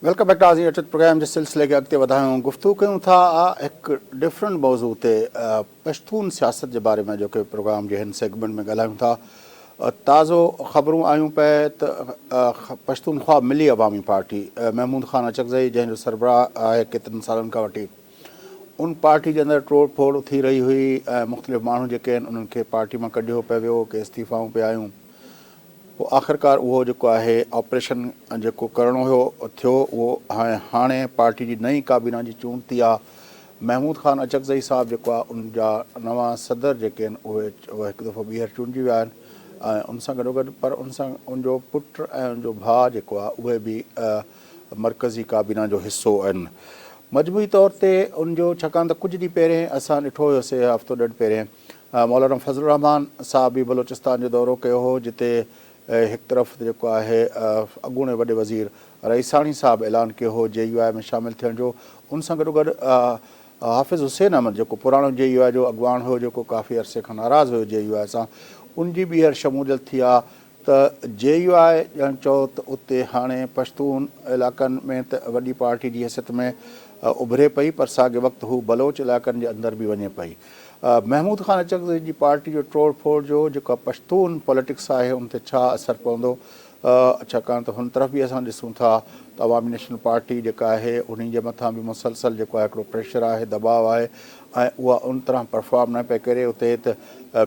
Welcome back नाज़रीन अचत programme जे सिलसिले खे अॻिते वधायूं गुफ़्तगू कयूं था हिकु डिफरेंट मौज़ू ते पश्तून सियासत जे बारे में जो कि प्रोग्राम जे हिन सेगमेंट में ॻाल्हायूं था। ताज़ो ख़बरूं आयूं पए त पश्तूनख्वा मिली अवामी पार्टी महमूद ख़ान अचकज़ई जंहिंजो सरबराह आहे केतिरनि सालनि खां वठी उन पार्टी जे अंदरि तोड़ फोड़ थी रही हुई ऐं मुख़्तलिफ़ माण्हू जेके आहिनि उन्हनि खे पार्टी मां कढियो पियो वियो के इस्तीफ़ाऊं पिया आयूं। पोइ आख़िरकार उहो जेको आहे ऑपरेशन जेको करिणो हुयो थियो उहो हाणे पार्टी जी नई काबीना जी चूंड थी आहे। महमूद ख़ान अचकज़ई साहब जेको आहे उन जा नवां सदर जेके आहिनि उहे हिकु दफ़ो ॿीहर चूंडिजी विया आहिनि ऐं उन सां गॾोगॾु पर उन सां उनजो पुटु ऐं उनजो भाउ जेको आहे उहे बि मरकज़ी काबीना जो हिसो आहिनि। मजमूई तौर ते उनजो छाकाणि त कुझु ॾींहं पहिरें असां ॾिठो हुयोसीं हफ़्तो ॾेढ पहिरें मौलाना फज़लुर रहमान साहब बि बलोचिस्तान जो दौरो कयो हो जिते हिकु तरफ़ जेको आहे अॻूणे वॾे वज़ीर रईसाणी साहब ऐलान कयो हो JUI में शामिलु थियण जो। उन सां गॾोगॾु हाफ़िज़ हुसैन अहमद जेको पुराणो JUI जो अॻुवान हुयो जेको काफ़ी अरसे खां नाराज़ हुयो JUI सां उनजी ॿीहर शमूलियत थी आहे त JUI ॼण चओ त उते हाणे पश्तून इलाइक़नि में त वॾी पार्टी जी हैसियत में उभिरे पई पर साॻे वक़्तु हू बलोच इलाइक़नि जे अंदरि बि वञे पई। महमूद ख़ान अचकज़ई जी पार्टी जो तोड़ फोड़ जो जेका पश्तून पॉलिटिक्स आहे उन ते छा असरु पवंदो छाकाणि त हुन तरफ़ बि असां ॾिसूं था त अवामी नेशनल पार्टी जेका आहे उन जे मथां बि मुसलसल जेको आहे हिकिड़ो प्रेशर आहे दबाव आहे ऐं उहा उन तरह परफॉर्म न पई करे। उते त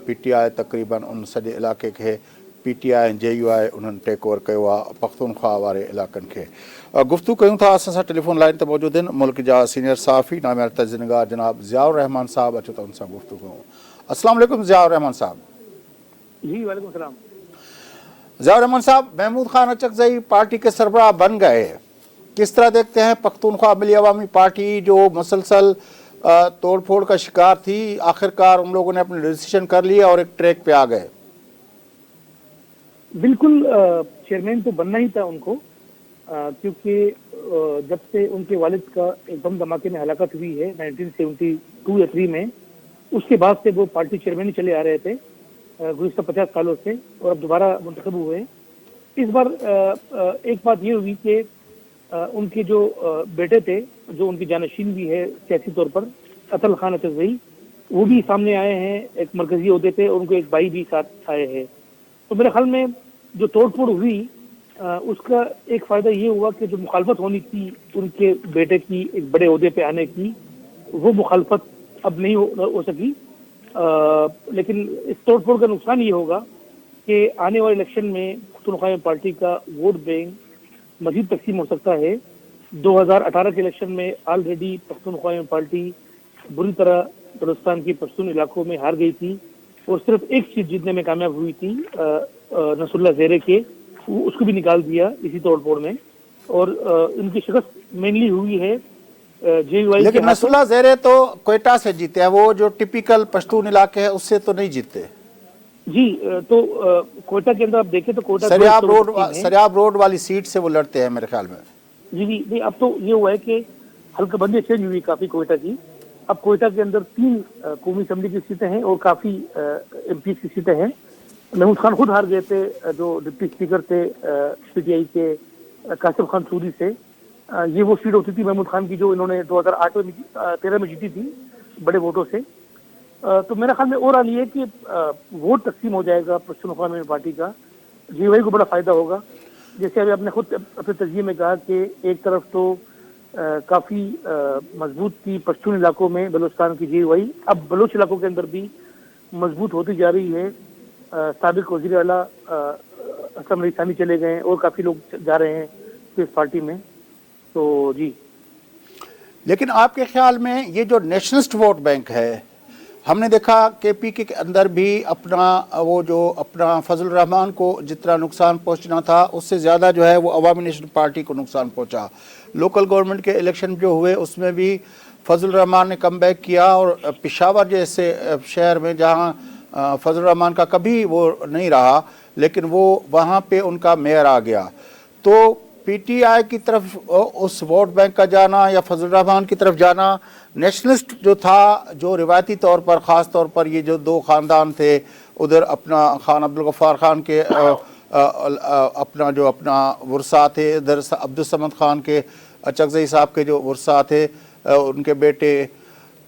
PTI तक़रीबन उन सॼे इलाइक़े खे PTI ऐं JUI उन्हनि टेक ओवर कयो आहे पख्तूनख्वा वारे इलाइक़नि खे। गुफ़्तगू कयूं था असां सां टेलीफोन लाइन ते मौजूदु आहिनि मुल्क जा सीनियर सहाफ़ी नामियाल तजज़ियातनिगार जनाब ज़ियाउर रहमान साहब। अचो त उन सां गुफ़्तगू कयूं। अस्सलाम वालेकुम ज़ियाउर रहमान साहब। जी वालेकुम सलाम। ज़ियाउर रहमान साहब, महमूद ख़ान अचकज़ई पार्टी के सरबराह बन गए, किस तरह देखते हैं पख्तूनख्वा मिली अवामी पार्टी जो मुसलसल तोड़ फोड़ का शिकार थी आखिरकार उन लोगों ने अपने डिसीजन कर लिया और एक ट्रैक पे आ गए? बिल्कुल चेयरमैन तो बनना ही था उनको क्योंकि जब से उनके वालिद का एक बम धमाके में हलाकत हुई है 1972 या 3 में, उसके बाद से वो पार्टी चेयरमैन ही चले आ रहे थे गुज़िश्ता 50 सालों से और अब दोबारा मुंतखब हुए। इस बार एक बात ये हुई कि उनके जो बेटे थे जो उनकी जानशीन भी है सियासी तौर पर अतल खान अचकज़ई, वो भी सामने आए हैं एक मरकजी ओहदे पे और उनको एक भाई भी साथ आए हैं। तो मेरे ख्याल में जो तोड़ फोड़ हुई उसका एक फ़ायदा ये हुआ कि जो मुखालफत होनी थी उनके बेटे की एक बड़े ओहदे पे आने की, वो मुखालफत अब नहीं हो सकी। लेकिन इस तोड़ फोड़ का नुकसान ये होगा कि आने वाले इलेक्शन में पख्तूनख्वा पार्टी का वोट बैंक मजीद तकसीम हो सकता है। 2018 के इलेक्शन में ऑलरेडी पख्तूनख्वा पार्टी बुरी तरह बलूचिस्तान की पश्तून इलाकों में हार गई थी और सिर्फ एक सीट जीतने में कामयाब हुई थी नसरुल्लाह ज़ेरे के, उसको भी निकाल दिया इसी तोड़ फोड़ में। और इनकी शिकस्त मेनली हुई है JUI। लेकिन नसरुल्लाह ज़ेरे तो क्वेटा से जीते हैं, वो जो टिपिकल पश्तून इलाके है उससे तो नहीं जीते। जी तो कोयटा के अंदर आप देखें तो कोयटा सरियाब रोड वाली सीट से वो लड़ते हैं मेरे ख्याल में। जी जी नहीं, अब तो ये हुआ है कि हल्का बंदी चेंज हुई काफ़ी कोयटा की। अब कोयटा के अंदर 3 कौमी असम्बली की सीटें हैं और काफ़ी MP की सीटें हैं। महमूद खान खुद हार गए थे जो डिप्टी स्पीकर थे PTI के कासिम खान सूरी से। ये वो सीट होती थी महमूद खान की जो इन्होंने 2008 में 13 में जीती थी बड़े वोटों से। तो मेरा ख्याल में ओवरऑल ये कि वोट तकसीम हो जाएगा पश्तूनख्वा में पार्टी का, JUI को बड़ा फ़ायदा होगा। जैसे अभी आपने खुद अपने तजज़िये में कहा कि एक तरफ तो काफ़ी मजबूत थी पश्तून इलाकों में बलूचिस्तान की JUI, अब बलूच इलाकों के अंदर भी मजबूत होती जा रही है। साबिक वज़ीर आला असलम रईसानी चले गए और काफ़ी लोग जा रहे हैं इस पार्टी में। तो जी, लेकिन आपके ख्याल में ये जो नेशनलिस्ट वोट बैंक है, हमने देखा KPK के अंदर भी अपना वो जो अपना फजल रहमान को जितना नुकसान पहुंचना था उससे ज़्यादा जो है वो अवामी नेशनल पार्टी को नुकसान पहुंचा। लोकल गवर्नमेंट के इलेक्शन जो हुए उसमें भी फजल रहमान ने कम बैक किया और पेशावर जैसे शहर में जहां फजल रहमान का कभी वो नहीं रहा लेकिन वो वहाँ पे उनका मेयर आ गया। तो PTI की तरफ उस वोट बैंक का जाना या फजल रहमान की तरफ जाना, नेशनलिस्ट जो था जो रिवायती तौर पर ख़ास तौर पर ये जो 2 ख़ानदान थे उधर अपना खान अब्दुल गफ्फार खान के اپنا جو اپنا ورثہ تھے ادھر عبدالصمد خان کے چغزئی صاحب کے جو ورثہ تھے ان کے بیٹے.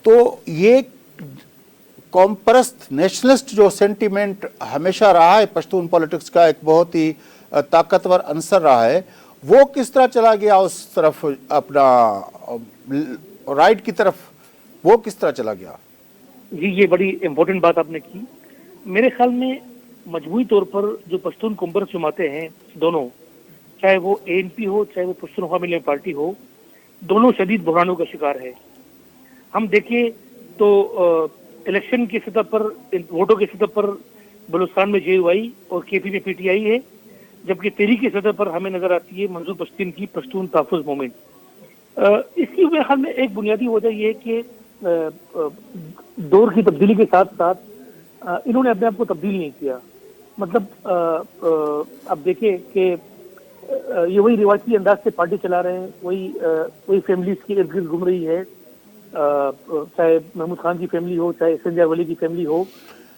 تو یہ قوم پرست نیشنلسٹ جو سینٹیمنٹ ہمیشہ رہا ہے پشتون پولیٹکس کا ایک بہت ہی طاقتور عنصر رہا ہے, وہ کس طرح چلا گیا اس طرف اپنا رائٹ کی طرف, وہ کس طرح چلا گیا؟ جی یہ بڑی امپورٹنٹ بات آپ نے کی. میرے خیال میں مجموعی طور پر جو پشتون کمپرس جماعتیں ہیں دونوں, چاہے وہ ANP ہو چاہے وہ پشتونخوا ملی پارٹی ہو, دونوں شدید بحرانوں کا شکار ہے. ہم دیکھیں تو الیکشن کی سطح پر, ووٹوں کی سطح پر بلوچستان میں JUI اور KP میں PTI ہے, جبکہ تحریک کی سطح پر ہمیں نظر آتی ہے منظور پشتین کی پشتون تحفظ موومنٹ. اس کی میرے خیال میں ایک بنیادی وجہ یہ ہے کہ دور کی تبدیلی کے ساتھ ساتھ انہوں نے اپنے آپ کو تبدیل نہیں کیا. مطلب اب دیکھیں کہ یہ وہی روایتی انداز سے پارٹی چلا رہے ہیں, وہی فیملیز کی ارد گرد گھوم رہی ہے, چاہے محمود خان کی فیملی ہو چاہے سندھیا ولی کی فیملی ہو.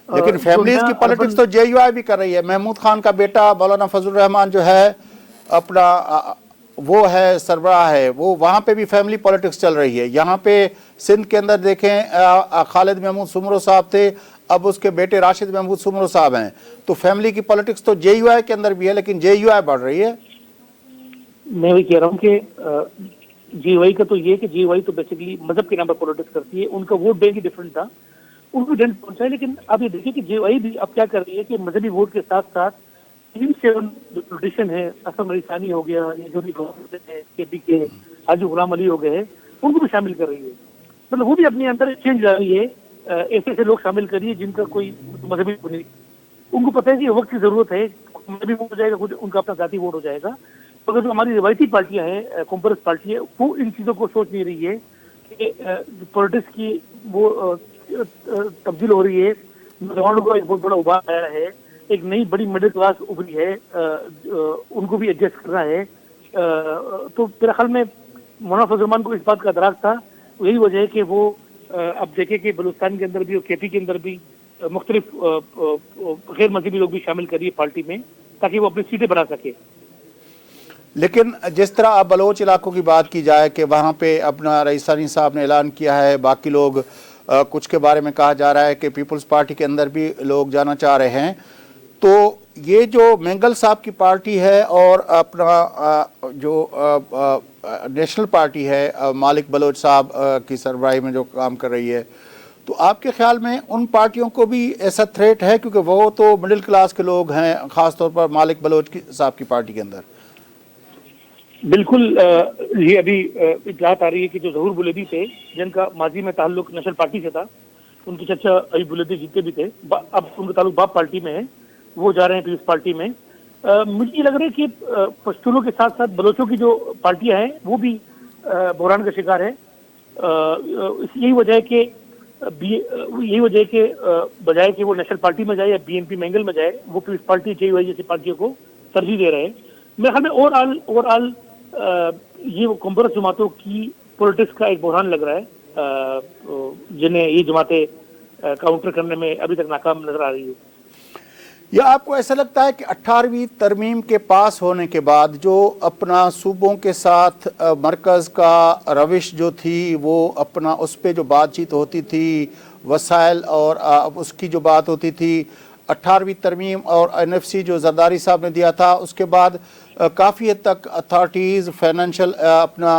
لیکن فیملیز کی پالیٹکس تو JUI بھی کر رہی ہے. محمود خان کا بیٹا مولانا فضل الرحمان جو ہے اپنا وہ ہے سربراہ ہے, وہ وہاں پہ بھی فیملی پالیٹکس چل رہی ہے. یہاں پہ سندھ کے اندر دیکھیں خالد محمود سمرو صاحب تھے, اب اس کے بیٹے راشد محمود سمرو صاحب ہیں. تو فیملی کی پالیٹکس تو JUI کے اندر بھی ہے, لیکن JUI بڑھ رہی ہے. میں وہی کہہ رہا ہوں کہ JUI کا تو یہ کہ JUI تو بیسیکلی مذہب کے نام پر پالیٹکس کرتی ہے. ان کا ووٹ بینک ہی ڈفرنٹ تھا, ان کو ڈنٹ پہنچا ہے. لیکن اب یہ دیکھیں کہ JUI بھی اب کیا کر رہی ہے کہ مذہبی ووٹ کے ساتھ ساتھ 7 پولیٹیشین ہے, اسم علی ثانی ہو گیا, یہ جو بھی ہے KP کے حاجی غلام علی ہو گئے ہیں, ان کو بھی شامل کر رہی ہے. مطلب وہ بھی اپنے اندر چینج لا رہی ہے, ایسے ایسے لوگ شامل کریے جن کا کوئی مذہبی نہیں. ان کو پتہ ہے کہ وقت کی ضرورت ہے, مذہبی ووٹ ہو جائے گا, خود ان کا اپنا ذاتی ووٹ ہو جائے گا. مگر جو ہماری روایتی پارٹیاں ہیں, کمپرس پارٹی ہے, وہ ان چیزوں کو سوچ نہیں رہی ہے کہ پولیٹکس کی وہ تبدیل ہو رہی ہے. نوجوانوں کو ایک بہت بڑا ابھار آیا ہے, ایک نئی بڑی مڈل کلاس ابھری ہے, ان کو بھی ایڈجسٹ کرنا ہے. تو میرے خیال میں مولانا فضل الرحمان کو اس بات کا ادراک تھا. یہی وجہ ہے کہ وہ اب دیکھیں کہ بلوچستان کے اندر بھی اور KP کے اندر بھی مختلف غیر مذہبی لوگ بھی شامل کریے پارٹی میں, تاکہ وہ اپنی سیٹیں بنا سکے. لیکن جس طرح اب بلوچ علاقوں کی بات کی جائے کہ وہاں پہ اپنا رئیس ثانی صاحب نے اعلان کیا ہے, باقی لوگ کچھ کے بارے میں کہا جا رہا ہے کہ پیپلز پارٹی کے اندر بھی لوگ جانا چاہ رہے ہیں. تو یہ جو مینگل صاحب کی پارٹی ہے اور اپنا جو نیشنل پارٹی ہے مالک بلوچ صاحب کی سربراہی میں جو کام کر رہی ہے, تو آپ کے خیال میں ان پارٹیوں کو بھی ایسا تھریٹ ہے, کیونکہ وہ تو مڈل کلاس کے لوگ ہیں, خاص طور پر مالک بلوچ صاحب کی پارٹی کے اندر؟ بالکل. یہ ابھی اطلاعات آ رہی ہے کہ جو ظہور بلیدی تھے, جن کا ماضی میں تعلق نیشنل پارٹی سے تھا, ان کے چچا ابھی بلیدی جیتے بھی تھے, اب ان کا تعلق باپ پارٹی میں ہے, وہ جا رہے ہیں پیپلز پارٹی میں. مجھے یہ لگ رہا ہے کہ پشتونوں کے ساتھ ساتھ بلوچوں کی جو پارٹیاں ہیں وہ بھی بحران کا شکار ہے. یہی وجہ ہے کہ بجائے کہ وہ نیشنل پارٹی میں جائے یا BNP مینگل میں جائے, وہ پیپلز پارٹی JUI جیسی پارٹیوں کو ترجیح دے رہے ہیں. میرے خیال میں اوور آل یہ کمپرس جماعتوں کی پولیٹکس کا ایک بحران لگ رہا ہے, جنہیں یہ جماعتیں کاؤنٹر کرنے میں ابھی تک ناکام نظر آ رہی ہے. یا آپ کو ایسا لگتا ہے کہ 18ویں ترمیم کے پاس ہونے کے بعد جو اپنا صوبوں کے ساتھ مرکز کا روش جو تھی, وہ اپنا اس پہ جو بات چیت ہوتی تھی, وسائل اور اس کی جو بات ہوتی تھی, 18ویں ترمیم اور NFC جو زرداری صاحب نے دیا تھا, اس کے بعد کافی حد تک اتھارٹیز فائنینشل اپنا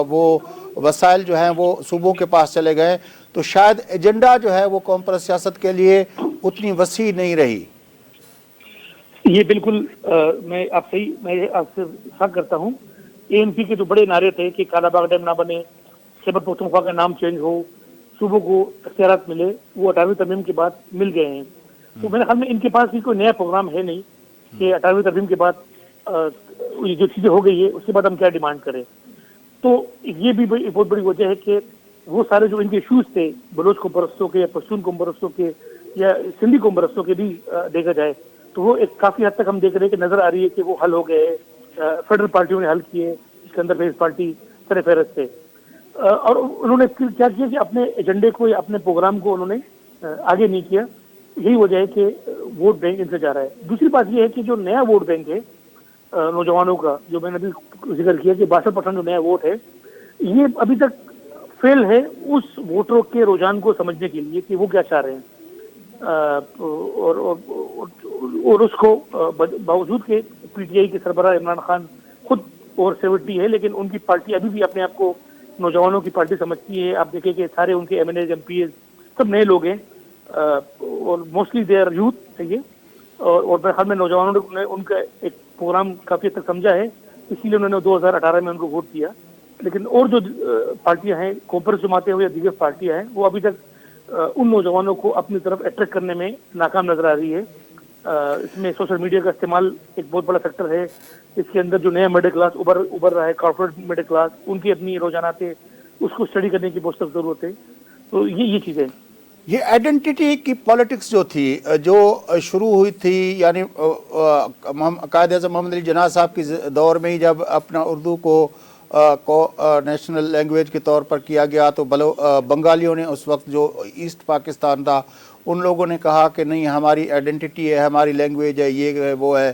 وہ وسائل جو ہیں وہ صوبوں کے پاس چلے گئے. تو شاید ایجنڈا جو ہے وہ کمپرس سیاست کے لیے اتنی وسیع نہیں رہی. یہ بالکل میں آپ سے اتفاق کرتا ہوں. ANP کے جو بڑے نعرے تھے کہ کالا باغ ڈیم نہ بنے, خیبر پختونخوا کا نام چینج ہو, صوبوں کو اختیارات ملے, وہ 18ویں ترمیم کے بعد مل گئے ہیں. تو میرے خیال میں ان کے پاس بھی کوئی نیا پروگرام ہے نہیں کہ 18ویں ترمیم کے بعد جو چیزیں ہو گئی ہے اس کے بعد ہم کیا ڈیمانڈ کریں. تو یہ بھی بہت بڑی وجہ ہے کہ وہ سارے جو ان کے ایشوز تھے, بلوچ کمپرستوں کے یا پشتون کمپرستوں کے یا سندھی کمپرستوں کے بھی دیکھا جائے تو وہ ایک کافی حد تک ہم دیکھ رہے ہیں کہ نظر آ رہی ہے کہ وہ حل ہو گئے. فیڈرل پارٹیوں نے حل کیے, اس کے اندر پیپلز پارٹی سر فہرست تھے, اور انہوں نے کیا کیا کہ اپنے ایجنڈے کو یا اپنے پروگرام کو انہوں نے آگے نہیں کیا. यही वजह है कि वोट बैंक इनसे जा रहा है। दूसरी बात ये है कि जो नया वोट बैंक है नौजवानों का, जो मैंने अभी जिक्र किया कि 62% जो नया वोट है, ये अभी तक फेल है उस वोटरों के रुझान को समझने के लिए कि वो क्या चाह रहे हैं। और उसको बावजूद के पीटीआई के सरबराह इमरान खान खुद ओवर 70 है, लेकिन उनकी पार्टी अभी भी अपने आप को नौजवानों की पार्टी समझती है। आप देखें कि सारे उनके एमएनए एमपीएस सब नए लोग हैं, और मोस्टली दे आर यूथ है ये। और मेरे ख्याल में नौजवानों ने उनका एक प्रोग्राम काफी हद तक समझा है, इसीलिए उन्होंने 2018 में उनको वोट दिया। लेकिन और जो पार्टियां हैं, कॉपरेस जमातें हुई या दीगर पार्टियां हैं, वो अभी तक उन नौजवानों को अपनी तरफ अट्रैक्ट करने में नाकाम नजर आ रही है। इसमें सोशल मीडिया का इस्तेमाल एक बहुत बड़ा फैक्टर है। इसके अंदर जो नया मिडिल क्लास उभर रहा है, कॉर्पोरेट मिडिल क्लास, उनकी अपनी रोजानाते उसको स्टडी करने की बहुत सख्त जरूरत है। तो ये चीजें, ये आइडेंटिटी की पॉलिटिक्स जो थी, जो शुरू हुई थी, यानी कायद-ए-आज़म मोहम्मद अली जिन्ना साहब की दौर में ही जब अपना उर्दू को नेशनल लैंग्वेज के तौर पर किया गया, तो बंगालियों ने उस वक्त जो ईस्ट पाकिस्तान था, उन लोगों ने कहा कि नहीं, हमारी आइडेंटिटी है, हमारी लैंग्वेज है, ये है वो है।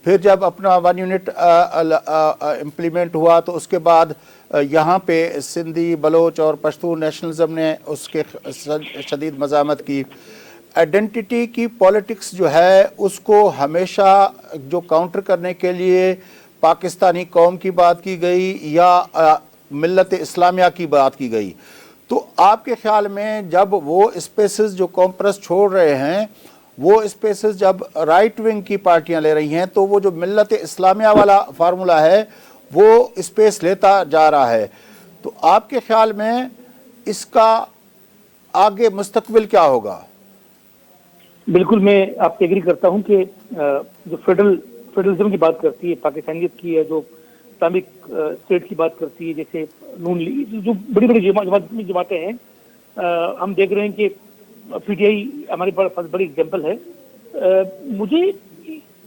फिर जब अपना 1 यूनिट इम्प्लीमेंट हुआ, तो उसके बाद यहाँ पे सिंधी, बलोच और पश्तून नेशनलिज्म ने उसके शदीद मज़ामत की। आइडेंटिटी की पॉलिटिक्स जो है, उसको हमेशा जो काउंटर करने के लिए पाकिस्तानी कौम की बात की गई या मिल्लत इस्लामिया की बात की गई। तो आपके ख्याल में जब वो स्पेसेस जो कॉम्प्रेस छोड़ रहे हैं, वो स्पेसेस जब राइट विंग की पार्टियां ले रही हैं, तो वो जो मिल्लत इस्लामिया वाला फार्मूला है वो स्पेस लेता जा रहा है। तो आपके ख्याल में इसका आगे मुस्तकबिल क्या होगा? बिल्कुल मैं आपसे एग्री करता हूं कि जो फेडरलिज्म की बात करती है, पाकिस्तानियत की है, जो इस्लामिक स्टेट की बात करती है, जैसे नून लीग, जो बड़ी बड़ी जमातें हैं, हम देख रहे हैं कि पीटीआई हमारे पास बड़ी एग्जाम्पल है। मुझे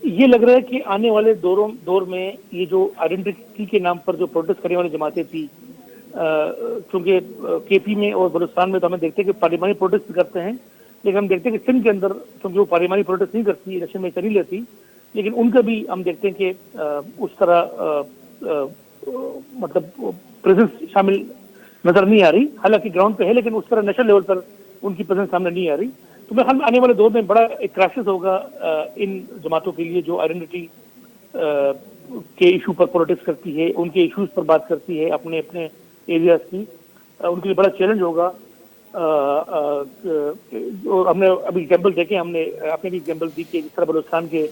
ये लग रहा है कि आने वाले दौर में ये जो आइडेंटिटी के नाम पर जो प्रोटेस्ट करने वाली जमातें थी, क्योंकि केपी में और बलूचिस्तान में तो हमें देखते हैं कि पार्लियामानी प्रोटेस्ट करते हैं, लेकिन हम देखते हैं कि सिंध के अंदर क्योंकि वो पार्लियामानी प्रोटेस्ट नहीं करती, इलेक्शन में चली लेती, लेकिन उनका भी हम देखते हैं कि उस तरह मतलब प्रेजेंस शामिल नजर नहीं आ रही। हालांकि ग्राउंड पे है, लेकिन उस तरह नेशनल लेवल पर उनकी प्रेजेंस सामने नहीं आ रही। तो मेरे ख्याल में आने वाले दौर में बड़ा एक क्राइसिस होगा इन जमातों के लिए, जो आइडेंटिटी के इशू पर पॉलिटिक्स करती है, उनके इश्यूज पर बात करती है, अपने अपने एरियाज की। उनके लिए बड़ा चैलेंज होगा। और हमने अभी एग्जाम्पल देखे, आपने भी एग्जाम्पल दी कि जिस तरह बलूचिस्तान के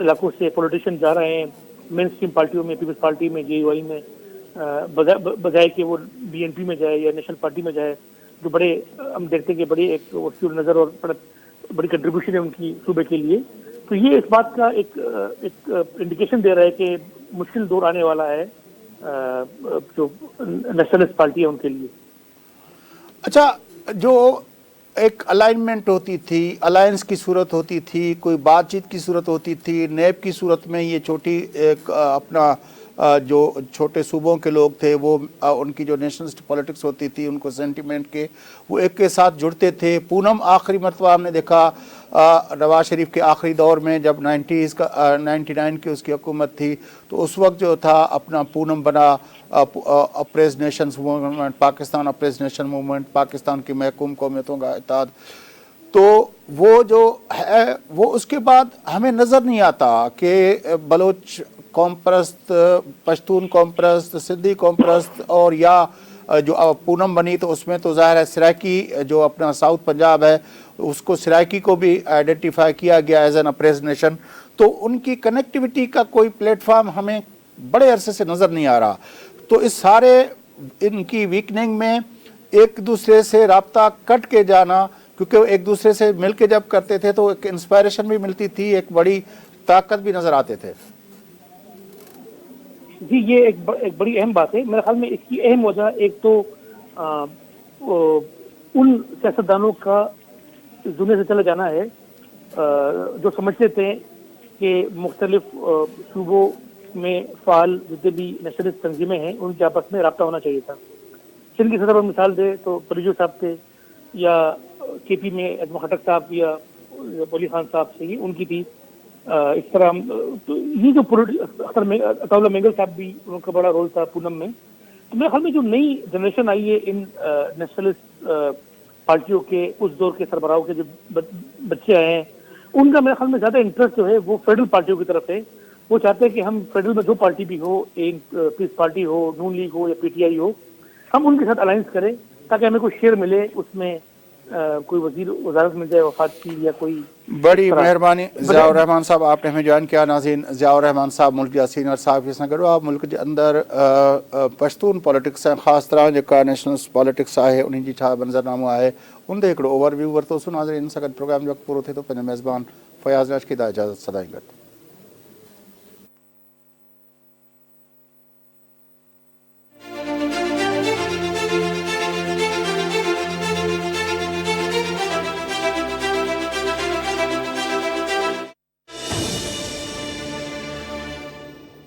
इलाकों से पॉलिटिशियन जा रहे हैं मेन स्ट्रीम पार्टियों में, पीपल्स पार्टी में, जेयूआई में, बजाय कि वो बीएनपी में जाए या नेशनल पार्टी में जाए, जो बड़े हम देखते हैं कि बड़ी एक नज़र और बड़ी कंट्रीब्यूशन है उनकी सूबे के लिए। तो ये इस बात का एक इंडिकेशन दे रहा है कि मुश्किल दौर आने वाला है जो नेशनलिस्ट पार्टी है उनके लिए। अच्छा, जो एक अलाइनमेंट होती थी, अलायंस की सूरत होती थी, कोई बातचीत की सूरत होती थी, नेब की सूरत में ये छोटी एक अपना जो छोटे सूबों के लोग थे, वो उनकी जो नेशनलिस्ट पॉलिटिक्स होती थी, उनको सेंटिमेंट के वो एक के साथ जुड़ते थे। पूनम आखिरी मरतबा हमने देखा नवाज शरीफ के आखिरी दौर में, जब 99 की उसकी हुकूमत थी, तो उस वक्त जो था अपना पूनम बना apprise Nations movement, Pakistan apprise nation movement, Pakistan की महकूम कौमियतों का इत्तेहाद। तो वो जो है वो उसके बाद हमें नज़र नहीं आता कि बलोच कौम परस्त, पश्तून कौम परस्त, सिंधी कौम परस्त, और या जो पूनम बनी तो उसमें तो ज़ाहिर है सराइकी जो अपना साउथ पंजाब है उसको सराइकी को भी आइडेंटिफाई किया गया एज एन अप्रेज नेशन। तो उनकी कनेक्टिविटी का कोई प्लेटफार्म हमें बड़े अरसे से नज़र नहीं आ रहा। तो इस सारे इनकी वीकनिंग में एक दूसरे से राब्ता कट के जाना, क्योंकि एक दूसरे से मिल के जब करते थे तो एक इंस्पायरेशन भी मिलती थी, एक बड़ी ताकत भी नज़र आते थे। जी, ये एक बड़ी अहम बात है। मेरे ख्याल में इसकी अहम वजह एक तो उन सियासतदानों का दुनिया से चला जाना है जो समझते थे कि मुख्तलिफ सूबों में फ़ाल जितने भी नेशनलिस्ट तंजीमें हैं उनके आपस में रब्ता होना चाहिए था। सिंध की सतह पर मिसाल दे तो परिजू साहब थे, या केपी में अजमा खटक साहब या वली खान साहब से ही उनकी थी। इस तरह तो ये जो अताउल्लाह मेंगल साहब भी उनका बड़ा रोल था पूनम में। तो मेरे ख्याल में जो नई जनरेशन आई है इन नेशनलिस्ट पार्टियों के उस दौर के सरबराहों के जो बच्चे आए हैं, उनका मेरे ख्याल में ज़्यादा इंटरेस्ट जो है वो फेडरल पार्टियों की तरफ है। वो चाहते हैं कि हम फेडरल में जो पार्टी भी हो, एक पीस पार्टी हो, नून लीग हो या पीटीआई हो, हम उनके साथ अलायंस करें ताकि हमें कोई शेयर मिले, उसमें कोई वजीर वजारत मिल जाए वफात की या कोई। बड़ी मेहरबानी ज़ियाउर रहमान साहब, आपने हमें ज्वाइन किया। नाज़रीन, ज़ियाउर रहमान साहब मुल्क जा सीनियर साहब के संग आप मुल्क के अंदर पश्तून पॉलिटिक्स ख़ास तरह जो नेशनल पॉलिटिक्स है उन जी मंज़रनामो है उन एक ओवरव्यू वरतोसि। नाज़रीन सां गॾु प्रोग्राम जो वक़्तु पूरो थिए थो। पंहिंजो मेज़बान फयाज़ राज खे इजाज़त सदाईं गॾु।